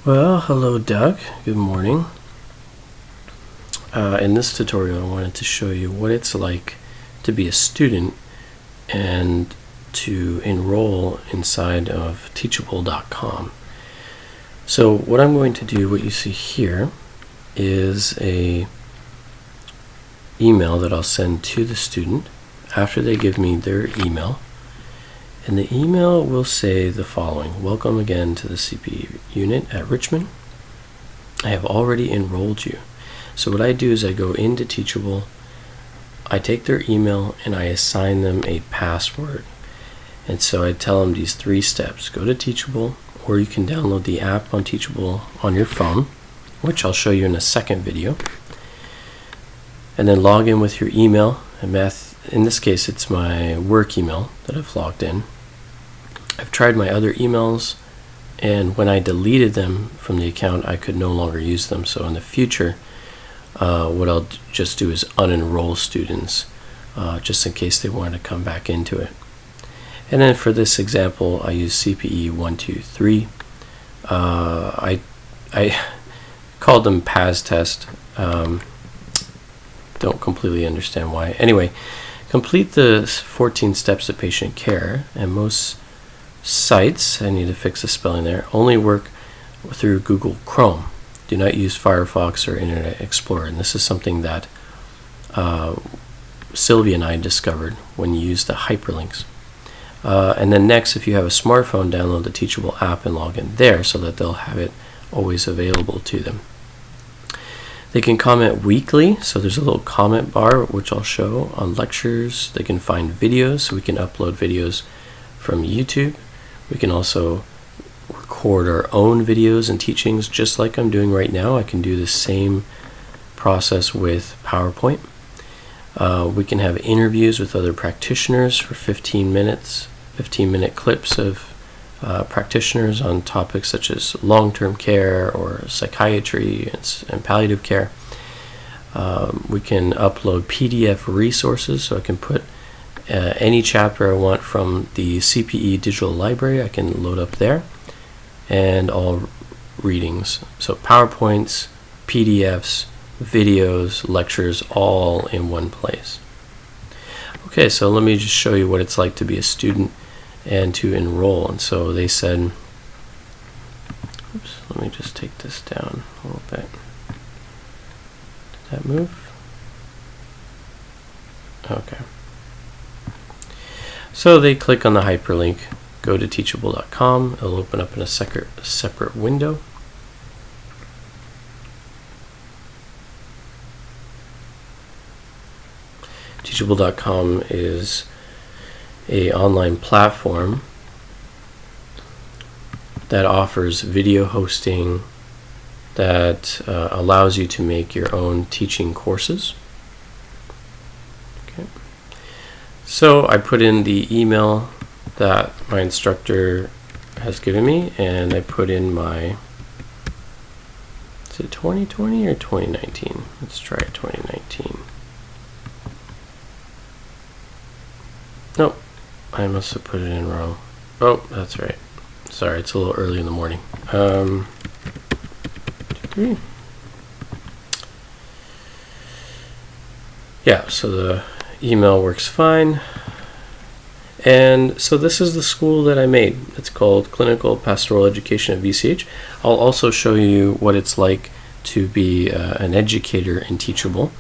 Well, hello Doug, good morning. In this tutorial I wanted to show you what it's like to be a student and to enroll inside of Teachable.com. So what I'm going to do, what you see here, is a email that I'll send to the student after they give me their email. And the email will say the following: welcome again to the CPE unit at Richmond. I have already enrolled you. So what I do is I go into Teachable, I take their email and I assign them a password. And so I tell them these 3 steps. Go to Teachable, or you can download the app on Teachable on your phone, which I'll show you in a second video. And then log in with your email. In this case, it's my work email that I've logged in. I've tried my other emails, and when I deleted them from the account, I could no longer use them. So in the future, what I'll just do is unenroll students, just in case they want to come back into it. And then for this example, I use CPE 123. I called them PAS test. Don't completely understand why. Anyway, complete the 14 steps of patient care, and most sites, I need to fix the spelling there, only work through Google Chrome. Do not use Firefox or Internet Explorer. And this is something that Sylvia and I discovered when you use the hyperlinks. And then next, if you have a smartphone, download the Teachable app and log in there so that they'll have it always available to them. They can comment weekly, so there's a little comment bar which I'll show on lectures. They can find videos, so we can upload videos from YouTube. We can also record our own videos and teachings just like I'm doing right now. I can do the same process with PowerPoint. We can have interviews with other practitioners for 15 minutes, 15-minute clips of practitioners on topics such as long-term care or psychiatry and palliative care. We can upload PDF resources, so I can put any chapter I want from the CPE digital library. I can load up there, and all readings. So PowerPoints, PDFs, videos, lectures, all in one place. Okay, so let me just show you what it's like to be a student and to enroll. And so they said, oops, let me just take this down a little bit. Did that move? Okay. So they click on the hyperlink, go to Teachable.com. It'll open up in a separate window. Teachable.com is an online platform that offers video hosting that allows you to make your own teaching courses. Okay. So I put in the email that my instructor has given me, and I put in my, is it 2020 or 2019? Let's try 2019. Nope, I must have put it in wrong. Oh, that's right. Sorry, it's a little early in the morning. Yeah, so the email works fine. And so this is the school that I made. It's called Clinical Pastoral Education at VCH. I'll also show you what it's like to be an educator in Teachable.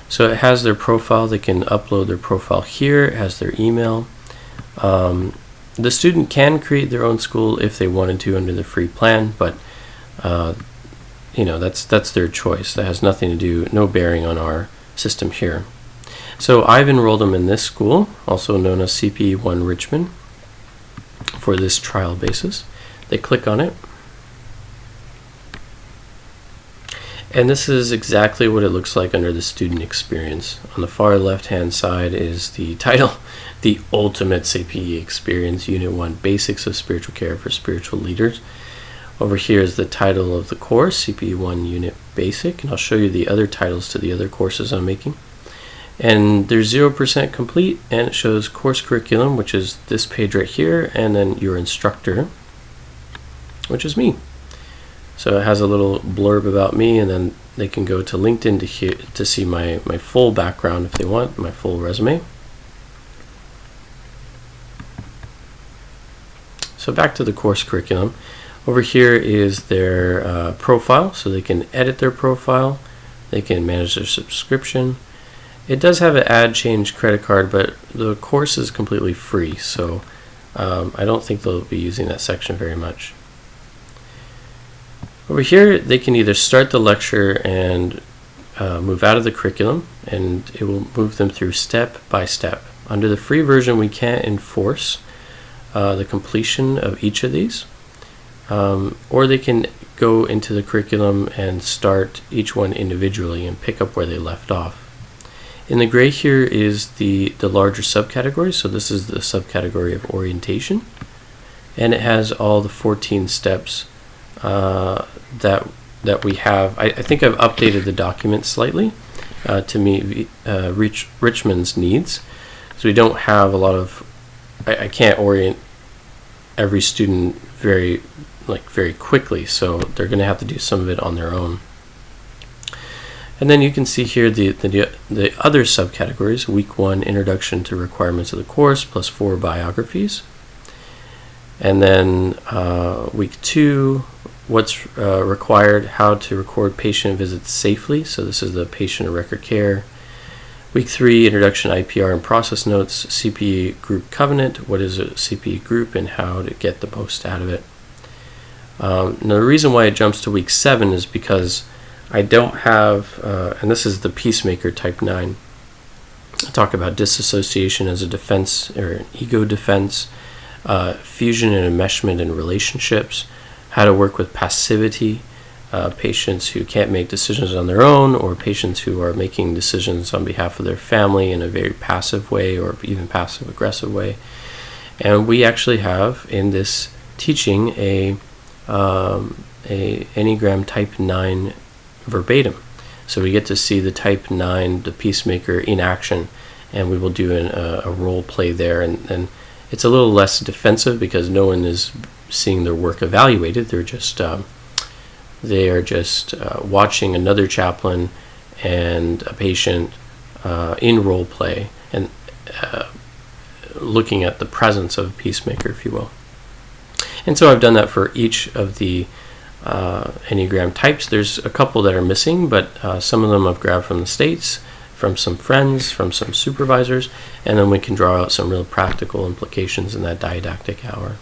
So it has their profile. They can upload their profile here. It has their email. The student can create their own school if they wanted to under the free plan, but that's their choice. That has nothing to do, no bearing on our system here. So I've enrolled them in this school, also known as CPE1 Richmond, for this trial basis. They click on it. And this is exactly what it looks like under the student experience. On the far left-hand side is the title, The Ultimate CPE Experience, Unit 1, Basics of Spiritual Care for Spiritual Leaders. Over here is the title of the course, CPE1 Unit Basic, and I'll show you the other titles to the other courses I'm making. And they're 0% complete, and it shows course curriculum, which is this page right here, and then your instructor, which is me. So it has a little blurb about me, and then they can go to LinkedIn to see my full background if they want, my full resume. So back to the course curriculum. Over here is their profile, so they can edit their profile. They can manage their subscription. It does have an add change credit card, but the course is completely free, so I don't think they'll be using that section very much. Over here, they can either start the lecture and move out of the curriculum, and it will move them through step by step. Under the free version, we can't enforce the completion of each of these, or they can go into the curriculum and start each one individually and pick up where they left off. In the gray here is the larger subcategory, so this is the subcategory of orientation, and it has all the 14 steps that we have. I think I've updated the document slightly to meet Richmond's needs, so we don't have a lot of, I can't orient every student very quickly, so they're going to have to do some of it on their own. And then you can see here the other subcategories. Week 1, Introduction to Requirements of the Course, plus 4 biographies. And then week 2, what's required, how to record patient visits safely. So this is the patient and record care. Week 3, Introduction to IPR and Process Notes, CPE Group Covenant, what is a CPE group and how to get the most out of it. Now the reason why it jumps to week 7 is because I don't have, and this is the Peacemaker Type 9. I talk about disassociation as a defense or an ego defense, fusion and enmeshment in relationships, how to work with passivity, patients who can't make decisions on their own, or patients who are making decisions on behalf of their family in a very passive way or even passive aggressive way. And we actually have in this teaching a Enneagram Type 9 verbatim. So we get to see the Type 9, the Peacemaker, in action, and we will do a role play there. And it's a little less defensive because no one is seeing their work evaluated. They're just watching another chaplain and a patient in role play and looking at the presence of a peacemaker, if you will. And so I've done that for each of the Enneagram types. There's a couple that are missing, but some of them I've grabbed from the States, from some friends, from some supervisors, and then we can draw out some real practical implications in that didactic hour.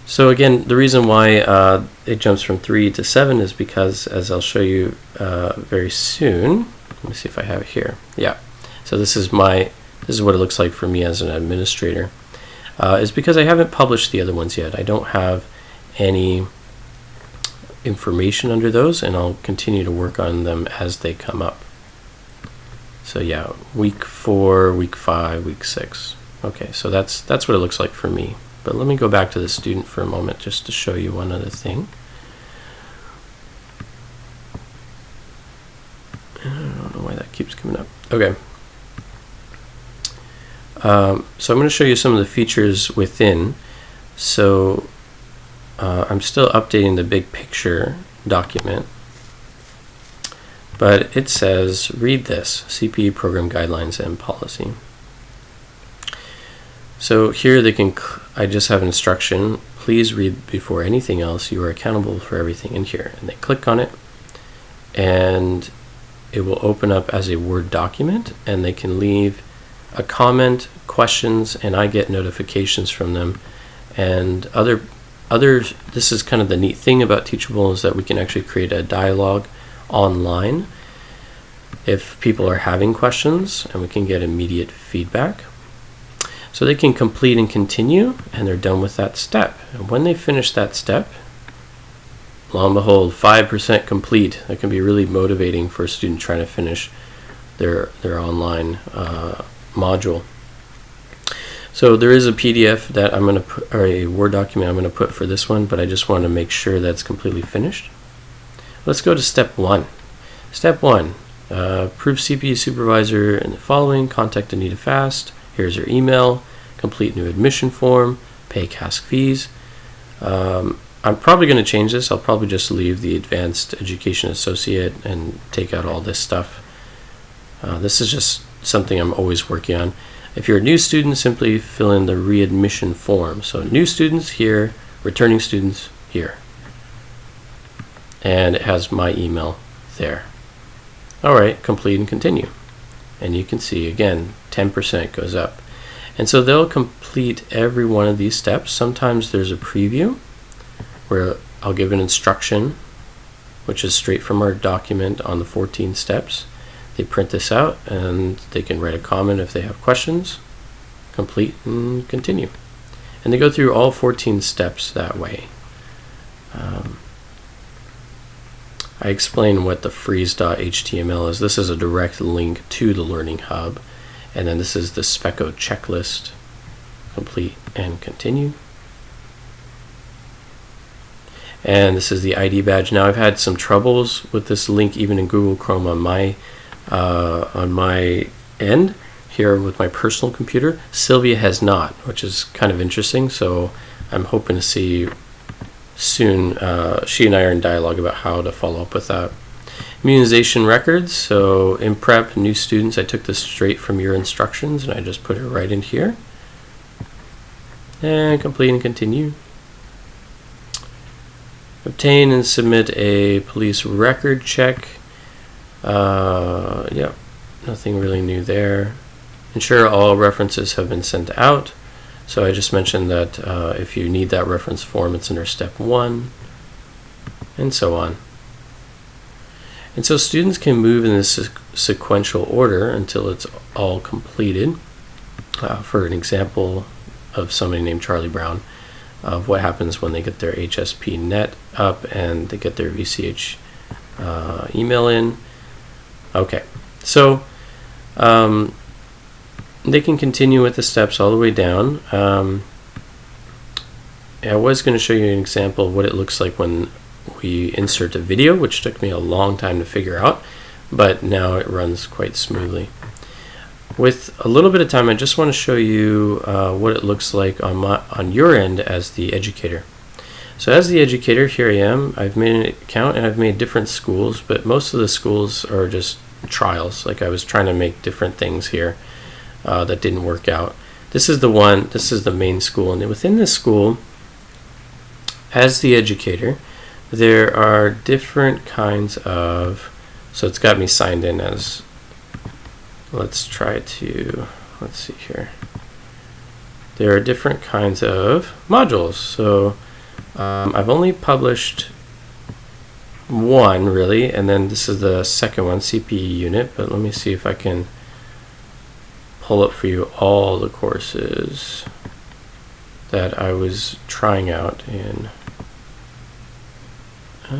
So again, the reason why it jumps from 3 to 7 is because, as I'll show you very soon, let me see if I have it here. Yeah, so this is what it looks like for me as an administrator. Is because I haven't published the other ones yet. I don't have any information under those, and I'll continue to work on them as they come up. So yeah, week 4, week 5, week 6. Okay, so that's what it looks like for me. But let me go back to the student for a moment just to show you one other thing. I don't know why that keeps coming up. Okay. So I'm going to show you some of the features within. So I'm still updating the big picture document, but it says, read this, CPE program guidelines and policy. So here I just have instruction, please read before anything else, you are accountable for everything in here. And they click on it, and it will open up as a Word document, and they can leave a comment, questions, and I get notifications from them. And this is kind of the neat thing about Teachable, is that we can actually create a dialogue online if people are having questions, and we can get immediate feedback. So they can complete and continue, and they're done with that step. And when they finish that step, lo and behold, 5% complete. That can be really motivating for a student trying to finish their online module. So there is a PDF that I'm going to put, or a Word document I'm going to put for this one, but I just want to make sure that's completely finished. Let's go to step 1. Step 1, approve CPE supervisor and the following, contact Anita Fast, here's her email, complete new admission form, pay CASC fees. I'm probably going to change this. I'll probably just leave the Advanced Education Associate and take out all this stuff. This is just something I'm always working on. If you're a new student, simply fill in the readmission form. So new students here, returning students here. And it has my email there. All right, complete and continue. And you can see, again, 10% goes up. And so they'll complete every one of these steps. Sometimes there's a preview where I'll give an instruction, which is straight from our document on the 14 steps. They print this out and they can write a comment if they have questions, complete and continue. And they go through all 14 steps that way. I explain what the freeze.html is. This is a direct link to the Learning Hub. And then this is the Specco checklist, complete and continue. And this is the ID badge. Now I've had some troubles with this link even in Google Chrome on my end here with my personal computer. Sylvia has not, which is kind of interesting. So I'm hoping to see soon. She and I are in dialogue about how to follow up with that. Immunization records. So in prep, new students, I took this straight from your instructions and I just put it right in here. And complete and continue. Obtain and submit a police record check. Yeah, nothing really new there. Ensure all references have been sent out. So I just mentioned that if you need that reference form, it's under step 1, and so on. And so students can move in this sequential order until it's all completed. For an example of somebody named Charlie Brown, of what happens when they get their HSP net up and they get their VCH email in. Okay, so they can continue with the steps all the way down. I was going to show you an example of what it looks like when we insert a video, which took me a long time to figure out, but now it runs quite smoothly. With a little bit of time, I just want to show you what it looks like on your end as the educator. So as the educator, here I am. I've made an account and I've made different schools, but most of the schools are just trials. Like I was trying to make different things here that didn't work out. This is the main school, and within this school, as the educator, there are different kinds of, so it's got me signed in as, let's see here. There are different kinds of modules. So I've only published one really, and then this is the second one, CPE unit, but let me see if I can pull up for you all the courses that I was trying out in. My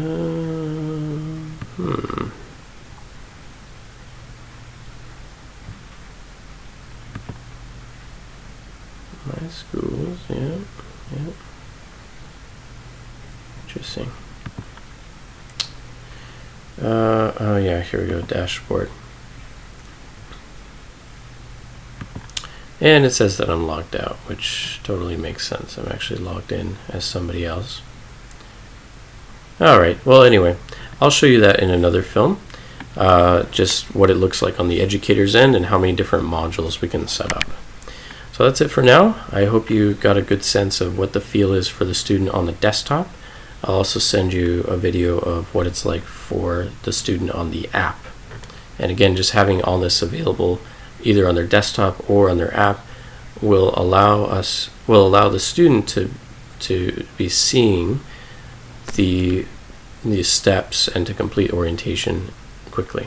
schools, yeah. Interesting. Oh yeah, here we go, dashboard. And it says that I'm logged out, which totally makes sense. I'm actually logged in as somebody else. Alright, well anyway, I'll show you that in another film. Just what it looks like on the educator's end and how many different modules we can set up. So that's it for now. I hope you got a good sense of what the feel is for the student on the desktop. I'll also send you a video of what it's like for the student on the app. And again, just having all this available either on their desktop or on their app will allow the student to be seeing the steps and to complete orientation quickly.